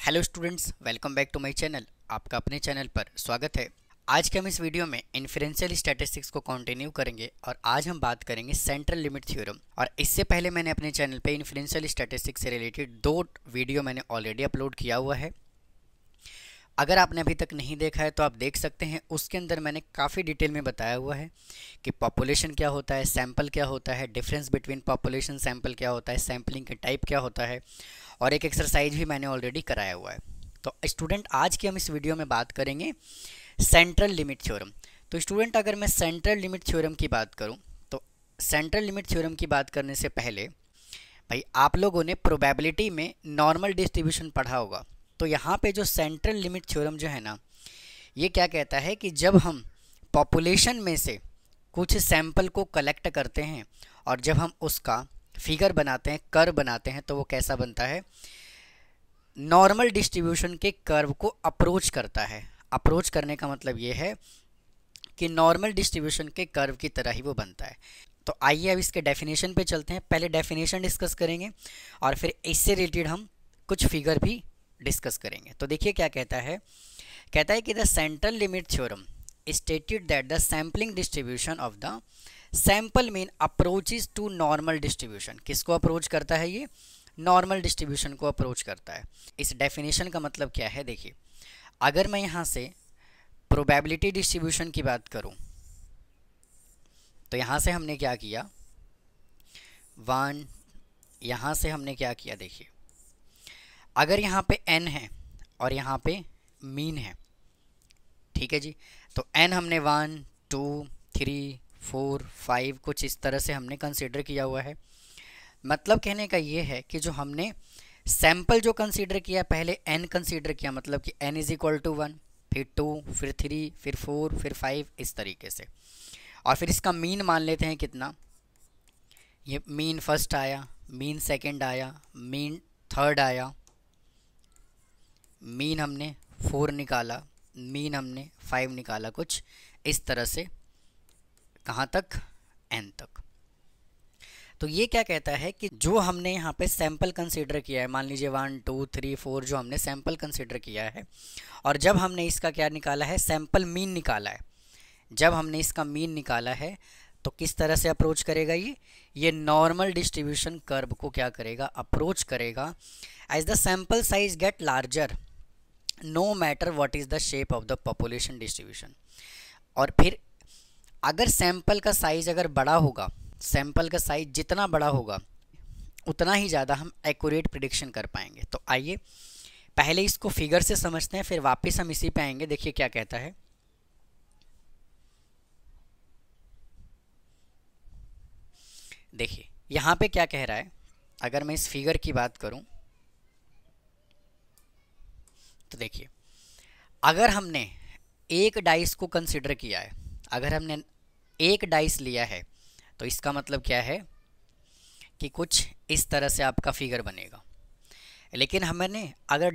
Hello students, welcome back to my channel. आपका अपने channel पर स्वागत है। आज के हम इस वीडियो में इन्फरेंशियल स्टैटिस्टिक्स को कंटिन्यू करेंगे और आज हम बात करेंगे सेंट्रल लिमिट थ्योरम। और इससे पहले मैंने अपने चैनल पे इन्फरेंशियल स्टैटिस्टिक्स से रिलेटेड 2 वीडियो मैंने ऑलरेडी अपलोड किया हुआ है। अगर आपने अभी तक नहीं देखा है तो आप देख सकते हैं। उसके अंदर मैंने काफ़ी डिटेल में बताया हुआ है कि पॉपुलेशन क्या होता है, सैंपल क्या होता है, डिफरेंस बिटवीन पॉपुलेशन सैंपल क्या होता है, सैम्पलिंग के टाइप क्या होता है, और एक एक्सरसाइज भी मैंने ऑलरेडी कराया हुआ है। तो स्टूडेंट, आज की हम इस वीडियो में बात करेंगे सेंट्रल लिमिट थ्योरम। तो स्टूडेंट, अगर मैं सेंट्रल लिमिट थ्योरम की बात करूं तो सेंट्रल लिमिट थ्योरम की बात करने से पहले भाई आप लोगों ने प्रोबेबिलिटी में नॉर्मल डिस्ट्रीब्यूशन पढ़ा होगा। तो यहाँ पे जो सेंट्रल लिमिट थ्योरम जो है ना, ये क्या कहता है कि जब हम पॉपुलेशन में से कुछ सैंपल को कलेक्ट करते हैं और जब हम उसका फिगर बनाते हैं, कर्व बनाते हैं, तो वो कैसा बनता है, नॉर्मल डिस्ट्रीब्यूशन के कर्व को अप्रोच करता है। अप्रोच करने का मतलब ये है कि नॉर्मल डिस्ट्रीब्यूशन के कर्व की तरह ही वो बनता है। तो आइए अब इसके डेफिनेशन पे चलते हैं। पहले डेफिनेशन डिस्कस करेंगे और फिर इससे रिलेटेड हम कुछ फिगर भी डिस्कस करेंगे। तो देखिए क्या कहता है कि the central limit theorem stated that the sampling distribution of the sample mean approaches to normal distribution. किसको अप्रोच करता है? ये नॉर्मल डिस्ट्रीब्यूशन को अप्रोच करता है। इस डेफिनेशन का मतलब क्या है? देखिए, अगर मैं यहाँ से प्रोबेबिलिटी डिस्ट्रीब्यूशन की बात करूँ तो यहाँ से हमने क्या किया, 1, यहाँ से हमने क्या किया, देखिए अगर यहाँ पे n है और यहाँ पे मीन है, ठीक है जी, तो n हमने 1, 2, 3, 4, 5 कुछ इस तरह से हमने कंसीडर किया हुआ है। मतलब कहने का ये है कि जो हमने सैंपल जो कंसीडर किया, पहले n कंसीडर किया, मतलब कि n इज इक्वल टू 1, फिर 2, फिर 3, फिर 4, फिर 5, इस तरीके से। और फिर इसका मीन मान लेते हैं कितना, ये मीन फर्स्ट आया, मीन सेकंड आया, मीन थर्ड आया, मीन हमने 4 निकाला, मीन हमने 5 निकाला, कुछ इस तरह से, कहाँ तक, n तक। तो ये क्या कहता है कि जो हमने यहाँ पे सैंपल कंसीडर किया है, मान लीजिए 1, 2, 3, 4 जो हमने सैंपल कंसीडर किया है, और जब हमने इसका क्या निकाला है, सैंपल मीन निकाला है, जब हमने इसका मीन निकाला है तो किस तरह से अप्रोच करेगा, ये नॉर्मल डिस्ट्रीब्यूशन कर्व को क्या करेगा, अप्रोच करेगा। As the sample size get larger no matter what is the shape of the population distribution. और फिर अगर सैंपल का साइज अगर बड़ा होगा, सैंपल का साइज जितना बड़ा होगा उतना ही ज़्यादा हम एक्यूरेट प्रिडिक्शन कर पाएंगे। तो आइए पहले इसको फिगर से समझते हैं, फिर वापस हम इसी पे आएंगे। देखिए क्या कहता है, देखिए यहाँ पे क्या कह रहा है, अगर मैं इस फिगर की बात करूं तो देखिए अगर हमने एक डाइस को कंसिडर किया है, अगर हमने एक डाइस लिया है तो इसका मतलब क्या है कि कुछ इस तरह से आपका फिगर बनेगा। लेकिन हमने अगर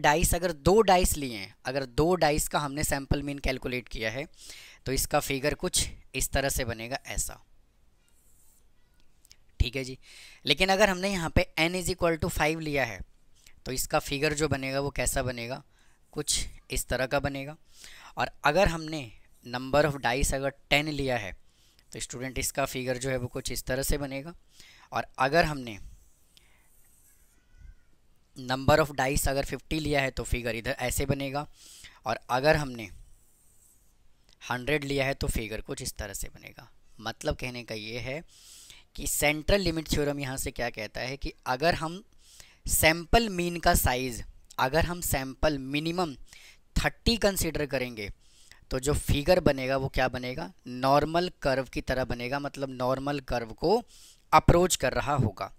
2 डाइस लिए हैं, अगर 2 डाइस का हमने सैंपल मीन कैलकुलेट किया है तो इसका फिगर कुछ इस तरह से बनेगा, ऐसा, ठीक है जी। लेकिन अगर हमने यहाँ पे n इज इक्वल टू 5 लिया है तो इसका फिगर जो बनेगा वो कैसा बनेगा, कुछ इस तरह का बनेगा। और अगर हमने नंबर ऑफ डाइस अगर 10 लिया है तो स्टूडेंट इसका फिगर जो है वो कुछ इस तरह से बनेगा। और अगर हमने नंबर ऑफ डाइस अगर 50 लिया है तो फिगर इधर ऐसे बनेगा। और अगर हमने 100 लिया है तो फिगर कुछ इस तरह से बनेगा। मतलब कहने का ये है कि सेंट्रल लिमिट थ्योरम यहाँ से क्या कहता है कि अगर हम सैंपल मीन का साइज़, अगर हम सैंपल मिनिमम 30 कंसीडर करेंगे तो जो फिगर बनेगा वो क्या बनेगा, नॉर्मल कर्व की तरह बनेगा, मतलब नॉर्मल कर्व को अप्रोच कर रहा होगा।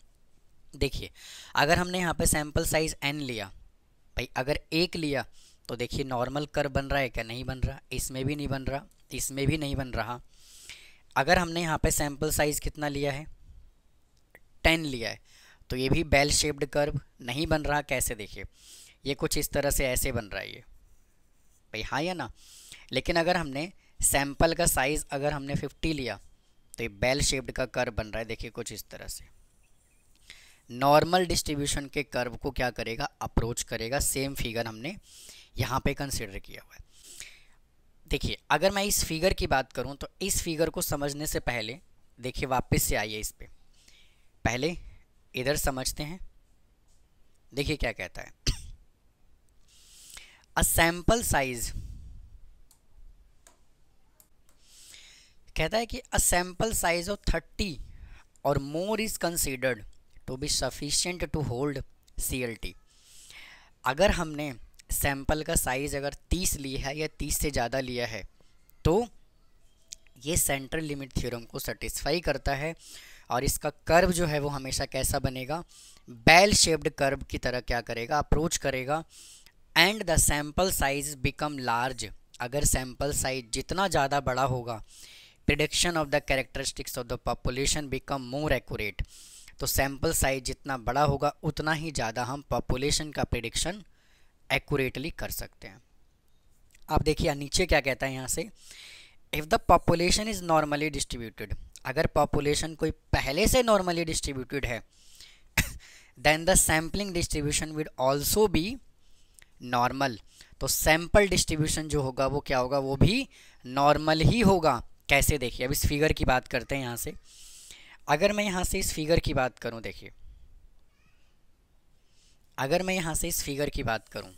देखिए अगर हमने यहाँ पे सैंपल साइज n लिया, भाई अगर 1 लिया तो देखिए नॉर्मल कर्व बन रहा है क्या, नहीं बन रहा, इसमें भी नहीं बन रहा, इसमें भी नहीं बन रहा। अगर हमने यहाँ पे सैंपल साइज़ कितना लिया है, 10 लिया है, तो ये भी बेल शेप्ड कर्व नहीं बन रहा। कैसे, देखिए ये कुछ इस तरह से ऐसे बन रहा है ये, भाई हाँ या ना। लेकिन अगर हमने सैंपल का साइज़ अगर हमने 50 लिया तो ये बेल शेप्ड का कर्व बन रहा है, देखिए कुछ इस तरह से। नॉर्मल डिस्ट्रीब्यूशन के कर्व को क्या करेगा, अप्रोच करेगा। सेम फिगर हमने यहाँ पे कंसिडर किया हुआ है। देखिए अगर मैं इस फिगर की बात करूँ तो इस फिगर को समझने से पहले देखिए वापस से आइए इस पे, पहले इधर समझते हैं। देखिए क्या कहता है, अ सैंपल साइज, कहता है कि अ सैंपल साइज ऑफ 30 और more is considered to be sufficient to hold CLT। अगर हमने सैंपल का साइज अगर 30 लिया है या 30 से ज़्यादा लिया है तो ये सेंट्रल लिमिट थ्योरम को सेटिस्फाई करता है और इसका कर्व जो है वो हमेशा कैसा बनेगा, बेल शेप्ड कर्व की तरह क्या करेगा, अप्रोच करेगा। And the sample size become large, अगर सैंपल साइज जितना ज़्यादा बड़ा होगा, prediction of the characteristics of the population become more accurate. तो सैंपल साइज जितना बड़ा होगा उतना ही ज़्यादा हम पॉपुलेशन का प्रिडिक्शन एक्यूरेटली कर सकते हैं। आप देखिए नीचे क्या कहता है यहाँ से, if the population is normally distributed, अगर पॉपुलेशन कोई पहले से नॉर्मली डिस्ट्रीब्यूटेड है then the sampling distribution will also be normal. तो सैंपल डिस्ट्रीब्यूशन जो होगा वो क्या होगा, वो भी नॉर्मल ही होगा। कैसे, देखिए अब इस फिगर की बात करते हैं यहाँ से। अगर मैं यहाँ से इस फिगर की बात करूँ, देखिए अगर मैं यहाँ से इस फिगर की बात करूँ,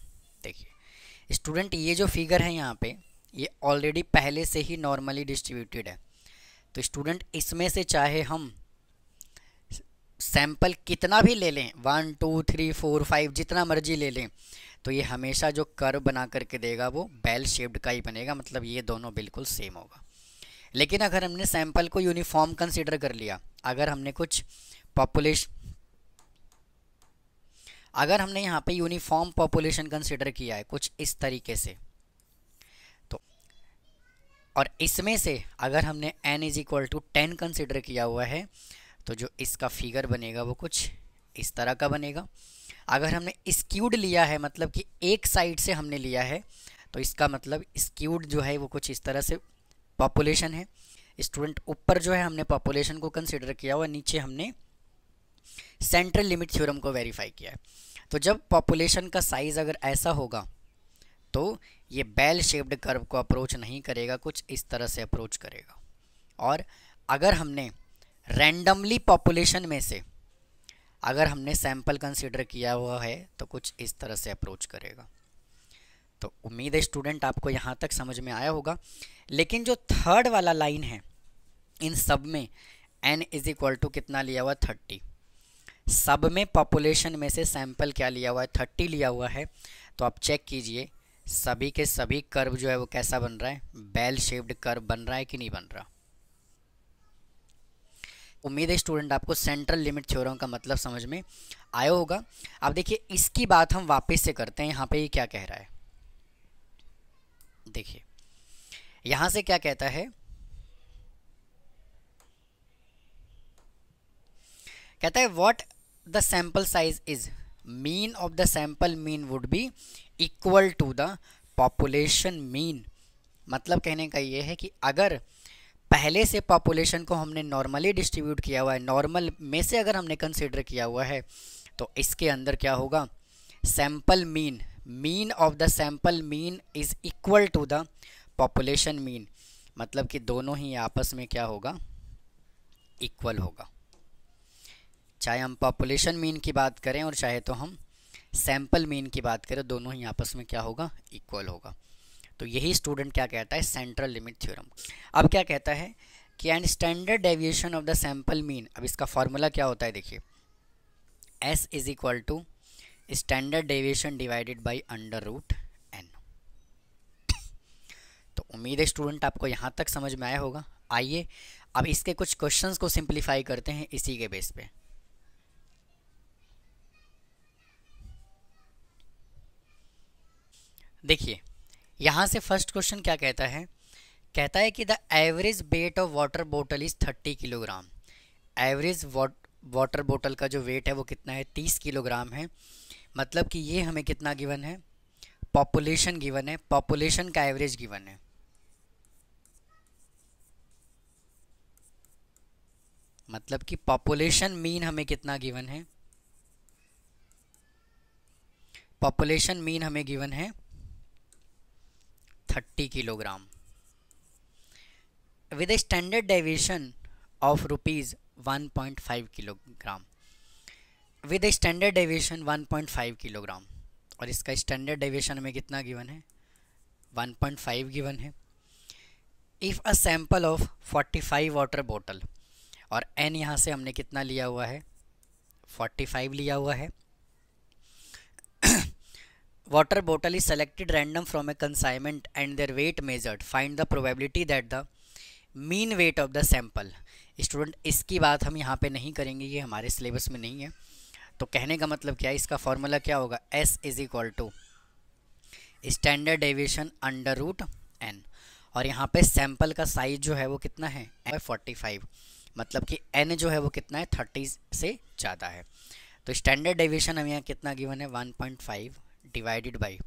देखिए स्टूडेंट ये जो फिगर है यहाँ पे ये ऑलरेडी पहले से ही नॉर्मली डिस्ट्रीब्यूटेड है। तो स्टूडेंट इसमें से चाहे हम सैंपल कितना भी ले लें, 1 2 3 4 5 जितना मर्जी ले लें, तो ये हमेशा जो कर्व बना करके देगा वो बेल शेप्ड का ही बनेगा, मतलब ये दोनों बिल्कुल सेम होगा। लेकिन अगर हमने सैंपल को यूनिफॉर्म कंसीडर कर लिया, अगर हमने कुछ पॉपुलेशन, अगर हमने यहाँ पे यूनिफॉर्म पॉपुलेशन कंसीडर किया है कुछ इस तरीके से, तो और इसमें से अगर हमने n = 10 कंसीडर किया हुआ है तो जो इसका फिगर बनेगा वो कुछ इस तरह का बनेगा। अगर हमने स्क्यूड लिया है, मतलब कि एक साइड से हमने लिया है, तो इसका मतलब स्क्यूड जो है वो कुछ इस तरह से पॉपुलेशन है। स्टूडेंट ऊपर जो है हमने पॉपुलेशन को कंसीडर किया हुआ, नीचे हमने सेंट्रल लिमिट थ्योरम को वेरीफाई किया है। तो जब पॉपुलेशन का साइज़ अगर ऐसा होगा तो ये बेल शेप्ड कर्व को अप्रोच नहीं करेगा, कुछ इस तरह से अप्रोच करेगा। और अगर हमने रैंडमली पॉपुलेशन में से अगर हमने सैंपल कंसीडर किया हुआ है तो कुछ इस तरह से अप्रोच करेगा। तो उम्मीद है स्टूडेंट आपको यहाँ तक समझ में आया होगा। लेकिन जो थर्ड वाला लाइन है, इन सब में n = कितना लिया हुआ, 30। सब में पॉपुलेशन में से सैंपल क्या लिया हुआ है, 30 लिया हुआ है। तो आप चेक कीजिए सभी के सभी कर्व जो है वो कैसा बन रहा है, बेल शेप्ड कर्व बन रहा है कि नहीं बन रहा। उम्मीद है स्टूडेंट आपको सेंट्रल लिमिट थ्योरम का मतलब समझ में आया होगा। अब देखिए इसकी बात हम वापस से करते हैं, यहाँ पे ये क्या कह रहा है, देखिए यहाँ से क्या कहता है, कहता है what the sample size is, mean of the sample mean would be equal to the population mean. मतलब कहने का ये है कि अगर पहले से पॉपुलेशन को हमने नॉर्मली डिस्ट्रीब्यूट किया हुआ है, नॉर्मल में से अगर हमने कंसीडर किया हुआ है, तो इसके अंदर क्या होगा, sample mean, mean of the sample mean is equal to the population mean. मतलब कि दोनों ही आपस में क्या होगा, इक्वल होगा। चाहे हम पॉपुलेशन मीन की बात करें और चाहे तो हम सैंपल मीन की बात करें, दोनों ही आपस में क्या होगा, इक्वल होगा। तो यही स्टूडेंट क्या कहता है, सेंट्रल लिमिट थ्योरम। अब क्या कहता है कि and standard deviation of the sample mean, अब इसका फॉर्मूला क्या होता है, देखिए S = standard deviation divided by √n। तो उम्मीद है स्टूडेंट आपको यहाँ तक समझ में आया होगा। आइए अब इसके कुछ क्वेश्चंस को सिंप्लीफाई करते हैं इसी के बेस पे। देखिए यहाँ से फर्स्ट क्वेश्चन क्या कहता है, कहता है कि the average weight of water बोतल इज़ 30 किलोग्राम। एवरेज वाटर बोतल का जो वेट है वो कितना है, 30 किलोग्राम है। मतलब कि ये हमें कितना गिवन है, पॉपुलेशन गिवन है, पॉपुलेशन का एवरेज गिवन है। मतलब कि पॉपुलेशन मीन हमें कितना गिवन है, पॉपुलेशन मीन हमें गिवन है 30 kilogram with a standard deviation of rupees 1.5 kilogram, with a standard deviation 1.5 kilogram, और इसका स्टैंडर्ड डेविएशन हमें कितना गिवन है 1.5 गिवन है। If a sample of 45 water bottle, और n यहाँ से हमने कितना लिया हुआ है 45 लिया हुआ है। Water bottle is selected random from a consignment and their weight measured, find the probability that the mean weight of the sample. Student इसकी बात हम यहाँ पे नहीं करेंगे, ये हमारे सिलेबस में नहीं है। तो कहने का मतलब क्या है, इसका फॉर्मूला क्या होगा, S is equal to standard deviation under root n, और यहाँ पे सैंपल का साइज जो है वो कितना है 45, मतलब कि n जो है वो कितना है 30 से ज़्यादा है। तो स्टैंडर्ड डेविएशन हमें यहाँ कितना गिवन है 1.5 डिवाइडेड बाई,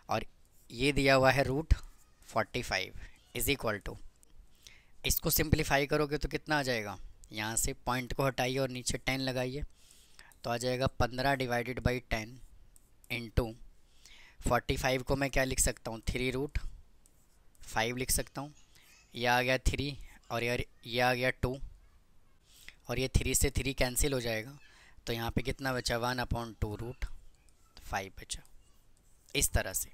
और ये दिया हुआ है रूट 45 इज इक्वल टू, इसको सिंप्लीफाई करोगे तो कितना आ जाएगा, यहाँ से पॉइंट को हटाइए और नीचे 10 लगाइए, तो आ जाएगा 15 डिवाइडेड बाई 10 इंटू 45 को मैं क्या लिख सकता हूँ 3√5 लिख सकता हूँ। यह आ गया 3 और ये आ गया 2, और ये 3 से 3 कैंसिल हो जाएगा, तो यहाँ पे कितना बचा 1/2√5 बचा। इस तरह से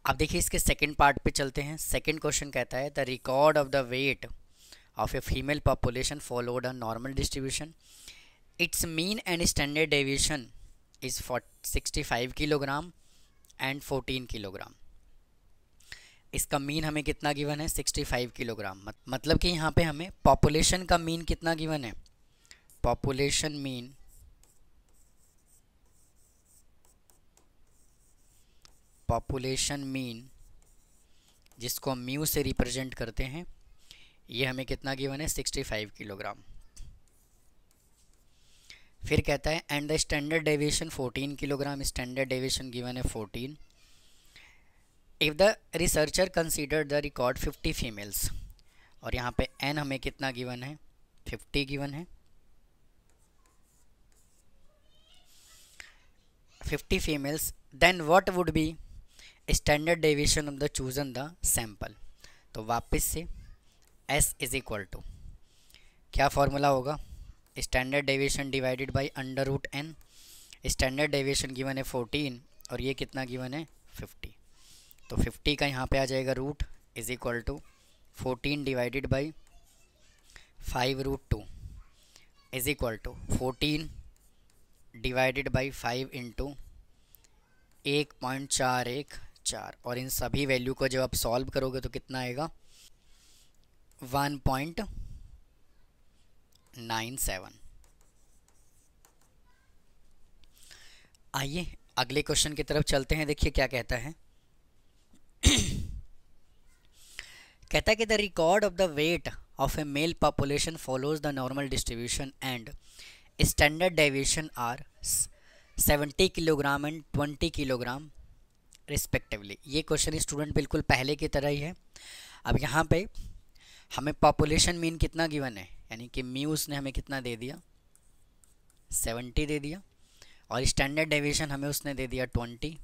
अब देखिए इसके सेकंड पार्ट पे चलते हैं। सेकंड क्वेश्चन कहता है the record of the weight of a female population followed a normal distribution, it's mean and standard deviation is 65 kilogram and 14 kilogram. इसका मीन हमें कितना गिवन है 65 किलोग्राम, मतलब कि यहाँ पे हमें पॉपुलेशन का मीन कितना गिवन है, पॉपुलेशन मीन जिसको हम म्यू से रिप्रेजेंट करते हैं, ये हमें कितना गिवन है 65 किलोग्राम। फिर कहता है and the standard deviation 14 kilogram, standard deviation given है 14। If the researcher consider the record 50 females, और यहाँ पे n हमें कितना गिवन है 50 गिवन है, 50 females, then what would be standard deviation of the chosen the sample. तो वापस से S इज इक्वल टू क्या फॉर्मूला होगा, standard deviation divided by under root n, standard deviation given है 14 और ये कितना गिवन है 50, तो 50 का यहाँ पे आ जाएगा root is equal to 14 divided by 5√2 is equal to 14 divided by 5 into 1.414, और इन सभी वैल्यू को जब आप सॉल्व करोगे तो कितना आएगा 1.97। आइए अगले क्वेश्चन की तरफ चलते हैं। देखिए क्या कहता है कहता है कि the record of the weight of a male population follows the normal distribution and standard deviation are 70 kilogram and 20 kilogram respectively. ये क्वेश्चन स्टूडेंट बिल्कुल पहले की तरह ही है। अब यहाँ पे हमें पॉपुलेशन मीन कितना गिवन है, यानी कि म्यू उसने हमें कितना दे दिया 70 दे दिया, और स्टैंडर्ड डेविएशन हमें उसने दे दिया 20।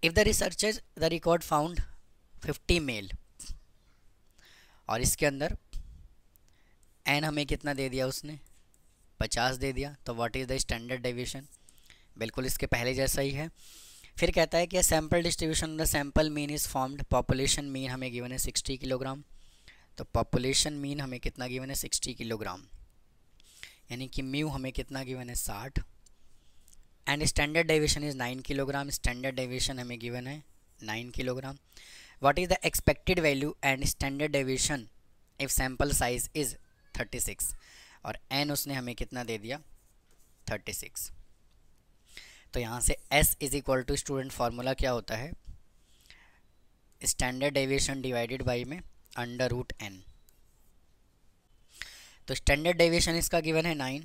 If the researchers the record found 50 male, और इसके अंदर एन हमें कितना दे दिया उसने 50 दे दिया, तो what is the standard deviation, बिल्कुल इसके पहले जैसा ही है। फिर कहता है कि sample distribution the sample mean is formed, population mean हमें गिवन है 60 किलोग्राम, तो पॉपुलेशन मीन हमें कितना गिवन है 60 किलोग्राम, यानी कि म्यू हमें कितना गिवन है 60, and standard deviation is 9 kilogram, standard deviation हमें गिवन है 9 kilogram. What is the expected value and standard deviation if sample size is 36, और एन उसने हमें कितना दे दिया 36। तो यहाँ से S is equal to student formula क्या होता है, स्टैंडर्ड डेविएशन डिवाइडेड बाई में अंडर रूट n। तो स्टैंडर्ड डेविएशन इसका गिवन है 9,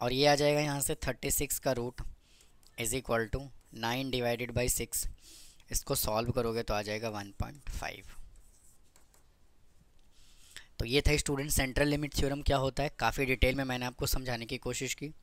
और ये आ जाएगा यहाँ से 36 का root is equal to 9 divided by 6, इसको सॉल्व करोगे तो आ जाएगा 1.5। तो ये था स्टूडेंट सेंट्रल लिमिट थ्योरम क्या होता है, काफ़ी डिटेल में मैंने आपको समझाने की कोशिश की।